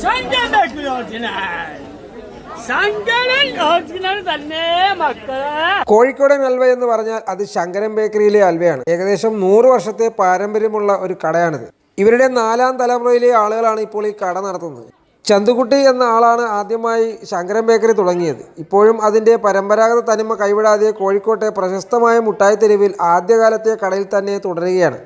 Sankaran bakery original. Shankaran original തന്നെ മക്കളെ. കോഴിക്കോടൻ ഹൽവ എന്ന് പറഞ്ഞാൽ അത് ശങ്കരൻ ബേക്കറിയിലെ ഹൽവയാണ്. ഏകദേശം 100 വർഷത്തെ പാരമ്പര്യമുള്ള ഒരു കടയാണിത്. ഇവരുടെ 4ാം തലമുറയിലെ ആളുകളാണ് ഇപ്പോൾ ഈ കട നടത്തുന്നത്. ചന്തുകുട്ടി എന്ന ആളാണ് ആദ്യമായി ശങ്കരൻ ബേക്കറി തുടങ്ങിയത്. ഇപ്പോഴും അതിൻ്റെ പരമ്പരാഗത തനിമ കൈവിടാതെ കോഴിക്കോട്ടെ പ്രശസ്തമായ മുട്ടായിത്തെരുവിൽ ആദ്യകാലത്തെ കടയിൽ തന്നെ തുടരുകയാണ്.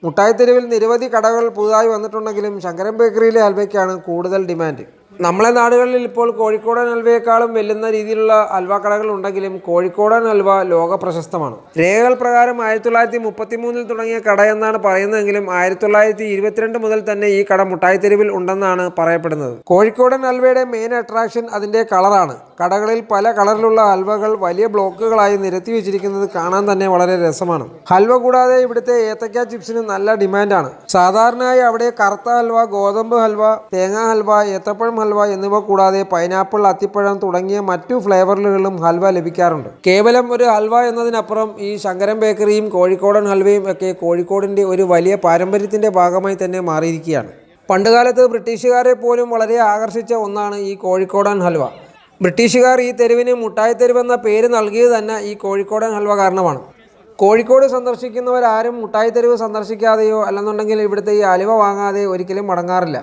മുട്ടായിത്തെരുവിൽ നിരവധി കടകൾ പുതുതായി വന്നിട്ടുണ്ടെങ്കിലും ശങ്കരൻ ബേക്കറിയിലെ ഹൽവയ്ക്കാണ് കൂടുതൽ ഡിമാൻഡ്. നമ്മളെ നാടുകളിൽ ഇപ്പോൾ കോഴിക്കോടൻ ഹൽവയെക്കാളും വെല്ലുന്ന രീതിയിലുള്ള ഹൽവ കടകൾ ഉണ്ടെങ്കിലും കോഴിക്കോടൻ ഹൽവ ലോക പ്രശസ്തമാണ്. രേഖകൾ പ്രകാരം 1933 തുടങ്ങിയ കട എന്നാണ് പറയുന്നതെങ്കിലും 1922 മുതൽ തന്നെ ഈ കട മുട്ടായിത്തെരുവിൽ ഉണ്ടെന്നാണ് പറയപ്പെടുന്നത്. കോഴിക്കോടൻ ഹൽവയുടെ മെയിൻ അട്രാക്ഷൻ അതിൻ്റെ കളറാണ്. കടകളിൽ പല കളറിലുള്ള ഹൽവകൾ വലിയ ബ്ലോക്കുകളായി നിരത്തി വെച്ചിരിക്കുന്നത് കാണാൻ തന്നെ വളരെ രസമാണ്. ഹൽവ കൂടാതെ ഇവിടുത്തെ ഏത്തക്ക ചിപ്സിന് നല്ല ഡിമാൻഡാണ്. സാധാരണയായി അവിടെ കറുത്ത ഹൽവ, ഗോതമ്പ് ഹൽവ, തേങ്ങാ ഹൽവ, ഏത്തപ്പഴം ഹൽവ എന്നിവ കൂടാതെ പൈനാപ്പിൾ, അത്തിപ്പഴം തുടങ്ങിയ മറ്റു ഫ്ലേവറുകളിലും ഹൽവ ലഭിക്കാറുണ്ട്. കേവലം ഒരു ഹൽവ എന്നതിനപ്പുറം ഈ ശങ്കരൻ ബേക്കറിയും കോഴിക്കോടൻ ഹൽവയും ഒക്കെ കോഴിക്കോടിൻ്റെ ഒരു വലിയ പാരമ്പര്യത്തിൻ്റെ ഭാഗമായി തന്നെ മാറിയിരിക്കുകയാണ്. പണ്ടുകാലത്ത് ബ്രിട്ടീഷുകാരെ പോലും വളരെ ആകർഷിച്ച ഒന്നാണ് ഈ കോഴിക്കോടൻ ഹൽവ. ബ്രിട്ടീഷുകാർ ഈ തെരുവിന് മുട്ടായിത്തെരുവെന്ന പേര് നൽകിയത് തന്നെ ഈ കോഴിക്കോടൻ ഹൽവ കാരണമാണ്. കോഴിക്കോട് സന്ദർശിക്കുന്നവരാരും മുട്ടായിത്തെരുവ് സന്ദർശിക്കാതെയോ അല്ലെന്നുണ്ടെങ്കിൽ ഇവിടുത്തെ ഈ ഹലുവ വാങ്ങാതെ ഒരിക്കലും മടങ്ങാറില്ല.